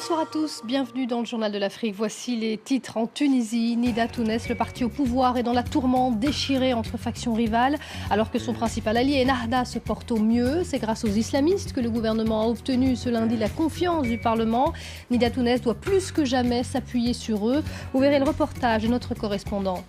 Bonsoir à tous, bienvenue dans le Journal de l'Afrique. Voici les titres en Tunisie. Nida Tounes, le parti au pouvoir, est dans la tourmente, déchiré entre factions rivales. Alors que son principal allié, Ennahda, se porte au mieux. C'est grâce aux islamistes que le gouvernement a obtenu ce lundi la confiance du Parlement. Nida Tounes doit plus que jamais s'appuyer sur eux. Vous verrez le reportage de notre correspondant.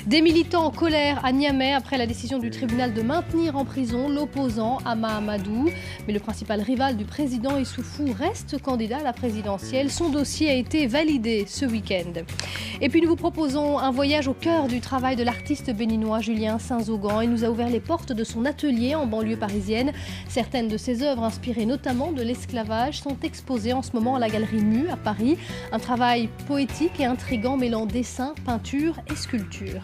Des militants en colère à Niamey après la décision du tribunal de maintenir en prison l'opposant Ama Amadou. Mais le principal rival du président Issoufou reste candidat à la présidentielle. Son dossier a été validé ce week-end. Et puis nous vous proposons un voyage au cœur du travail de l'artiste béninois Julien Saint-Zogan. Il nous a ouvert les portes de son atelier en banlieue parisienne. Certaines de ses œuvres, inspirées notamment de l'esclavage, sont exposées en ce moment à la Galerie Mu à Paris. Un travail poétique et intrigant mêlant dessin, peinture et sculpture.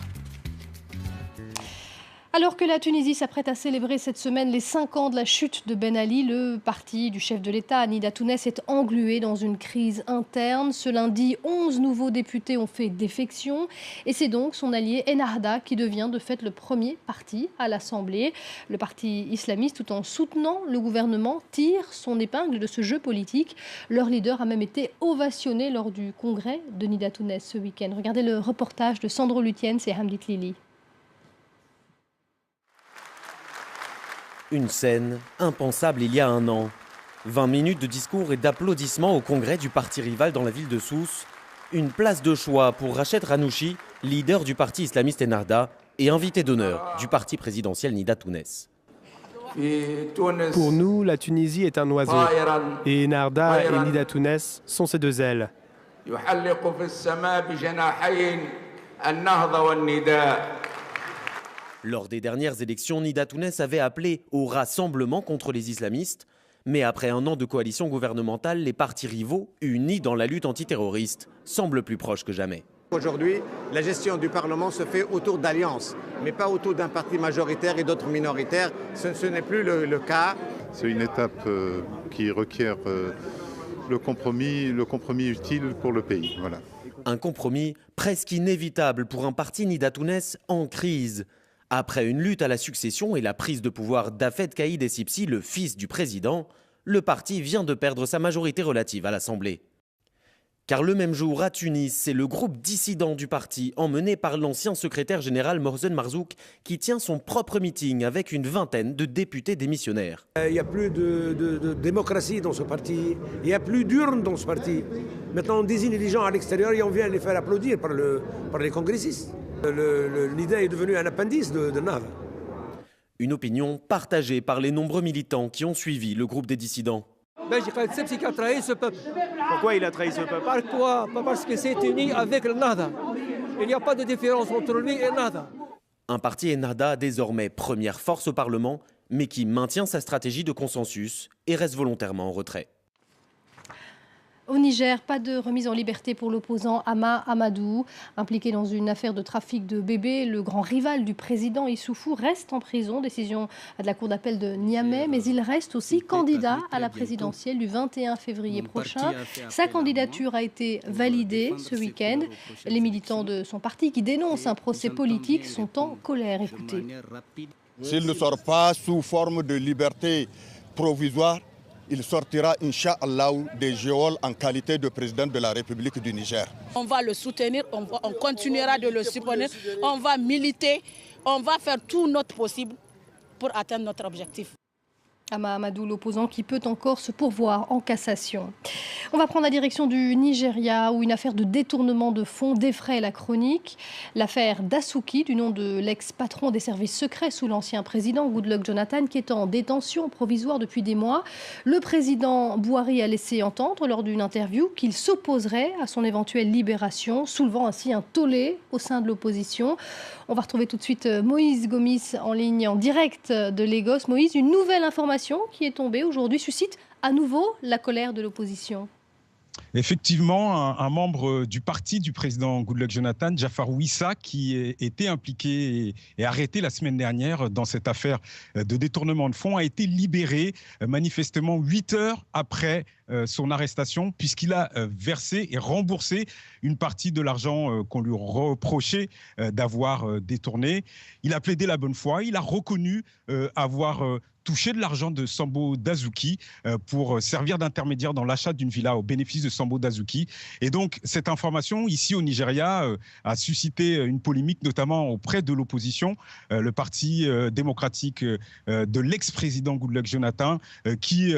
Alors que la Tunisie s'apprête à célébrer cette semaine les 5 ans de la chute de Ben Ali, le parti du chef de l'État, Nida Tounes, est englué dans une crise interne. Ce lundi, 11 nouveaux députés ont fait défection et c'est donc son allié Ennahda qui devient de fait le premier parti à l'Assemblée. Le parti islamiste, tout en soutenant le gouvernement, tire son épingle de ce jeu politique. Leur leader a même été ovationné lors du congrès de Nida Tounes ce week-end. Regardez le reportage de Sandro Lutiens et Hamdit Lili. Une scène impensable il y a un an. 20 minutes de discours et d'applaudissements au congrès du parti rival dans la ville de Sousse. Une place de choix pour Rached Ranouchi, leader du parti islamiste Ennahda et invité d'honneur du parti présidentiel Nida Tounes. Pour nous, la Tunisie est un oiseau et Ennahda et Nida Tounes sont ses deux ailes. Lors des dernières élections, Nida Tounes avait appelé au rassemblement contre les islamistes. Mais après un an de coalition gouvernementale, les partis rivaux, unis dans la lutte antiterroriste, semblent plus proches que jamais. Aujourd'hui, la gestion du Parlement se fait autour d'alliances, mais pas autour d'un parti majoritaire et d'autres minoritaires. Ce n'est plus le cas. C'est une étape qui requiert le compromis utile pour le pays. Voilà. Un compromis presque inévitable pour un parti Nida Tounes en crise. Après une lutte à la succession et la prise de pouvoir d'Hafed Kaïd Essebsi, le fils du président, le parti vient de perdre sa majorité relative à l'Assemblée. Car le même jour, à Tunis, c'est le groupe dissident du parti, emmené par l'ancien secrétaire général Mohsen Marzouk, qui tient son propre meeting avec une vingtaine de députés démissionnaires. Il n'y a plus de démocratie dans ce parti, il n'y a plus d'urne dans ce parti. Maintenant, on désigne les gens à l'extérieur et on vient les faire applaudir par les congressistes. L'idée est devenue un appendice de Ennahda. Une opinion partagée par les nombreux militants qui ont suivi le groupe des dissidents. Essebsi qui a trahi ce peuple. Pourquoi il a trahi ce peuple? Pourquoi? Pas parce qu'il s'est uni avec Ennahda. Il n'y a pas de différence entre lui et Ennahda. Un parti Ennahda désormais première force au Parlement, mais qui maintient sa stratégie de consensus et reste volontairement en retrait. Au Niger, pas de remise en liberté pour l'opposant Ama Amadou. Impliqué dans une affaire de trafic de bébés, le grand rival du président Issoufou reste en prison. Décision de la cour d'appel de Niamey, mais il reste aussi candidat à la présidentielle du 21 février prochain. Sa candidature a été validée ce week-end. Les militants de son parti qui dénoncent un procès politique sont en colère. Écoutez. S'il ne sort pas sous forme de liberté provisoire, il sortira, Inch'Allah, des geôles en qualité de président de la République du Niger. On va le soutenir, on continuera de le soutenir, on va militer, on va faire tout notre possible pour atteindre notre objectif. Ama Amadou, l'opposant qui peut encore se pourvoir en cassation. On va prendre la direction du Nigeria où une affaire de détournement de fonds défraie la chronique. L'affaire Dasuki, du nom de l'ex-patron des services secrets sous l'ancien président Goodluck Jonathan, qui est en détention provisoire depuis des mois. Le président Buhari a laissé entendre lors d'une interview qu'il s'opposerait à son éventuelle libération, soulevant ainsi un tollé au sein de l'opposition. On va retrouver tout de suite Moïse Gomis en ligne en direct de Lagos. Moïse, une nouvelle information qui est tombée aujourd'hui suscite à nouveau la colère de l'opposition. Effectivement, un membre du parti du président Goodluck Jonathan, Jafarou Issa, qui était impliqué et arrêté la semaine dernière dans cette affaire de détournement de fonds, a été libéré manifestement 8 heures après son arrestation, puisqu'il a versé et remboursé une partie de l'argent qu'on lui reprochait d'avoir détourné. Il a plaidé la bonne foi, il a reconnu avoir touché de l'argent de Sambo Dasuki pour servir d'intermédiaire dans l'achat d'une villa au bénéfice de Sambo Dazuki. Et donc, cette information, ici au Nigeria, a suscité une polémique, notamment auprès de l'opposition, le parti démocratique de l'ex-président Goodluck Jonathan, qui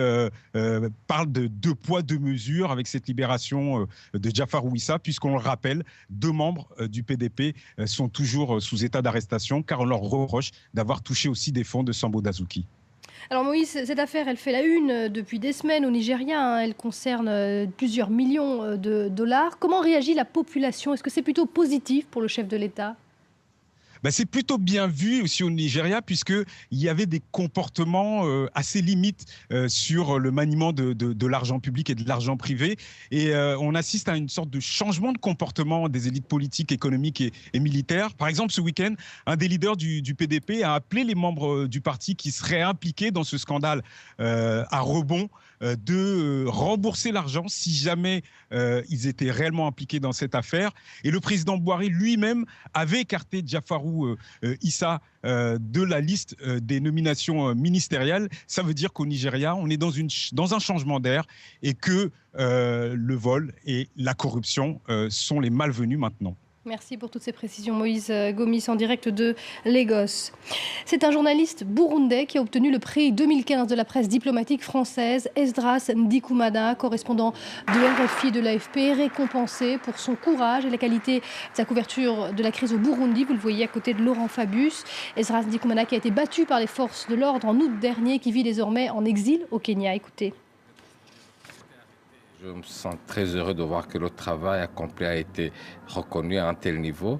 parle de 2 poids, 2 mesures avec cette libération de Jafarou Issa, puisqu'on le rappelle, 2 membres du PDP sont toujours sous état d'arrestation, car on leur reproche d'avoir touché aussi des fonds de Sambo Dazuki. Alors Moïse, cette affaire, elle fait la une depuis des semaines au Nigeria. Elle concerne plusieurs millions de dollars. Comment réagit la population? Est-ce que c'est plutôt positif pour le chef de l'État? C'est plutôt bien vu aussi au Nigeria, puisqu'il y avait des comportements assez limites sur le maniement de l'argent public et de l'argent privé. Et on assiste à une sorte de changement de comportement des élites politiques, économiques et militaires. Par exemple, ce week-end, un des leaders du PDP a appelé les membres du parti qui seraient impliqués dans ce scandale à rebond de rembourser l'argent si jamais ils étaient réellement impliqués dans cette affaire. Et le président Buhari lui-même avait écarté Jafarou Issa de la liste des nominations ministérielles. Ça veut dire qu'au Nigeria, on est dans un changement d'air et que le vol et la corruption sont les malvenus maintenant. Merci pour toutes ces précisions, Moïse Gomis, en direct de Lagos. C'est un journaliste burundais qui a obtenu le prix 2015 de la presse diplomatique française, Esdras Ndikumana, correspondant de RFI et de l'AFP, récompensé pour son courage et la qualité de sa couverture de la crise au Burundi. Vous le voyez à côté de Laurent Fabius. Esdras Ndikumana qui a été battu par les forces de l'ordre en août dernier, qui vit désormais en exil au Kenya. Écoutez. Je me sens très heureux de voir que le travail accompli a été reconnu à un tel niveau.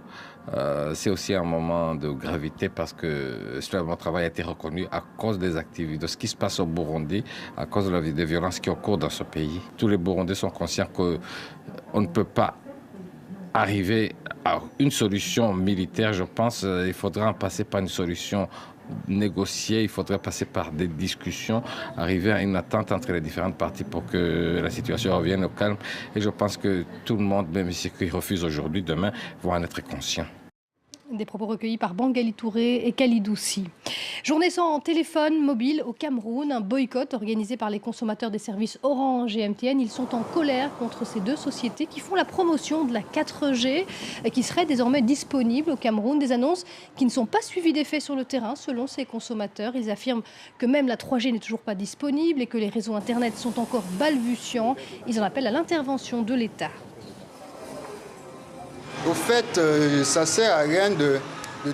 C'est aussi un moment de gravité parce que mon travail a été reconnu à cause des activités, de ce qui se passe au Burundi, à cause des violences qui ont cours dans ce pays. Tous les Burundais sont conscients qu'on ne peut pas arriver à une solution militaire. Je pense qu'il faudra en passer par une solution négocier, il faudrait passer par des discussions, arriver à une attente entre les différentes parties pour que la situation revienne au calme. Et je pense que tout le monde, même ceux qui refusent aujourd'hui, demain, vont en être conscients. Des propos recueillis par Bangali Touré et Kalidou Sy. Journée sans téléphone mobile au Cameroun, un boycott organisé par les consommateurs des services Orange et MTN. Ils sont en colère contre ces 2 sociétés qui font la promotion de la 4G qui serait désormais disponible au Cameroun. Des annonces qui ne sont pas suivies d'effet sur le terrain selon ces consommateurs. Ils affirment que même la 3G n'est toujours pas disponible et que les réseaux Internet sont encore balbutiants. Ils en appellent à l'intervention de l'État. Au fait, ça ne sert à rien de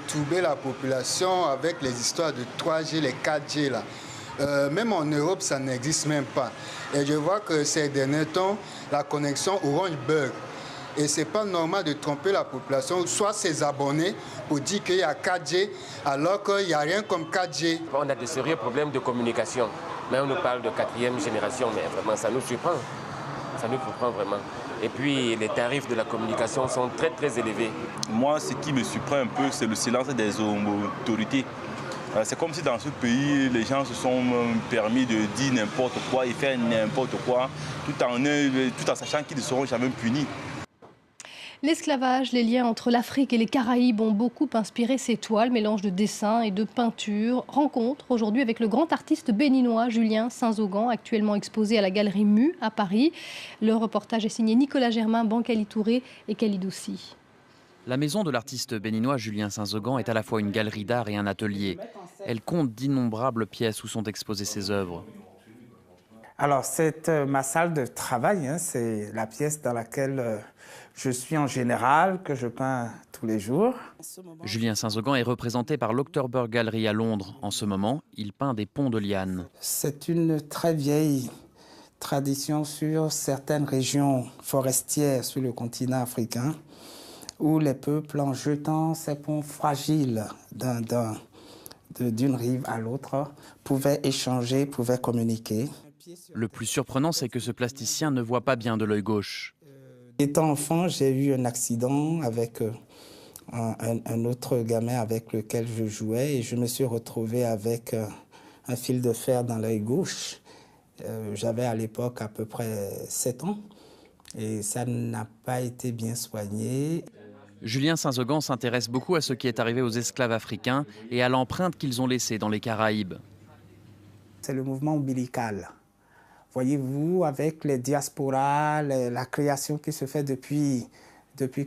troubler la population avec les histoires de 3G, les 4G. Là. Même en Europe, ça n'existe même pas. Et je vois que ces derniers temps, la connexion Orange bug. Et ce n'est pas normal de tromper la population, soit ses abonnés, pour dire qu'il y a 4G, alors qu'il n'y a rien comme 4G. On a de sérieux problèmes de communication. Mais on nous parle de 4e génération, mais vraiment, ça nous surprend. Ça nous surprend vraiment. Et puis, les tarifs de la communication sont très, très élevés. Moi, ce qui me surprend un peu, c'est le silence des autorités. C'est comme si dans ce pays, les gens se sont permis de dire n'importe quoi et faire n'importe quoi, tout en sachant qu'ils ne seront jamais punis. L'esclavage, les liens entre l'Afrique et les Caraïbes ont beaucoup inspiré ces toiles, mélange de dessins et de peintures. Rencontre aujourd'hui avec le grand artiste béninois Julien Saint-Zogan, actuellement exposé à la Galerie Mu à Paris. Le reportage est signé Nicolas Germain, Bangali Touré et Kalidou Sy. La maison de l'artiste béninois Julien Saint-Zogan est à la fois une galerie d'art et un atelier. Elle compte d'innombrables pièces où sont exposées ses œuvres. Alors, c'est ma salle de travail, c'est la pièce dans laquelle je suis en général, que je peins tous les jours. Julien Saint-Zogan est représenté par l'October Gallery à Londres. En ce moment, il peint des ponts de lianes. C'est une très vieille tradition sur certaines régions forestières sur le continent africain, où les peuples, en jetant ces ponts fragiles d'une rive à l'autre, pouvaient échanger, pouvaient communiquer. Le plus surprenant, c'est que ce plasticien ne voit pas bien de l'œil gauche. Étant enfant, j'ai eu un accident avec un autre gamin avec lequel je jouais et je me suis retrouvé avec un fil de fer dans l'œil gauche. J'avais à l'époque à peu près 7 ans et ça n'a pas été bien soigné. Julien Saint-Zogan s'intéresse beaucoup à ce qui est arrivé aux esclaves africains et à l'empreinte qu'ils ont laissée dans les Caraïbes. C'est le mouvement ombilical. Voyez-vous, avec les diasporas, la création qui se fait depuis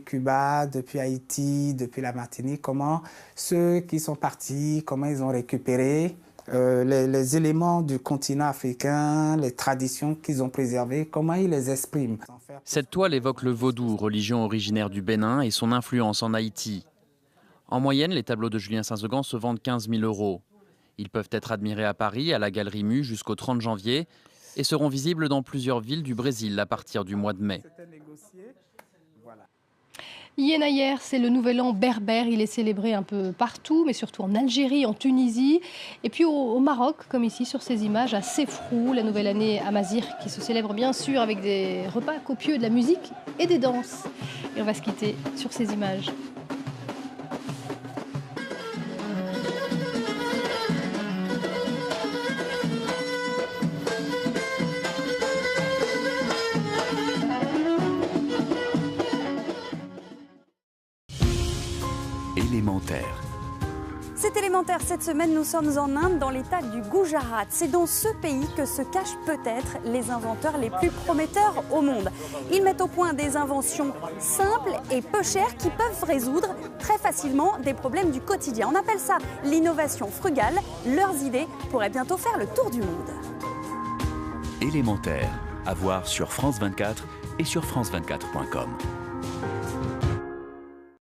Cuba, depuis Haïti, depuis la Martinique, comment ceux qui sont partis, comment ils ont récupéré les éléments du continent africain, les traditions qu'ils ont préservées, comment ils les expriment. Cette toile évoque le vaudou, religion originaire du Bénin, et son influence en Haïti. En moyenne, les tableaux de Julien Saint-Zegan se vendent 15 000 €. Ils peuvent être admirés à Paris, à la Galerie Mu, jusqu'au 30 janvier, et seront visibles dans plusieurs villes du Brésil à partir du mois de mai. Yenayer, c'est le nouvel an berbère. Il est célébré un peu partout, mais surtout en Algérie, en Tunisie, et puis au Maroc, comme ici sur ces images, à Sefrou, la nouvelle année amazigh, qui se célèbre bien sûr avec des repas copieux, de la musique et des danses. Et on va se quitter sur ces images. Élémentaire. C'est élémentaire, cette semaine nous sommes en Inde dans l'état du Gujarat. C'est dans ce pays que se cachent peut-être les inventeurs les plus prometteurs au monde. Ils mettent au point des inventions simples et peu chères qui peuvent résoudre très facilement des problèmes du quotidien. On appelle ça l'innovation frugale. Leurs idées pourraient bientôt faire le tour du monde. Élémentaire, à voir sur France 24 et sur france24.com.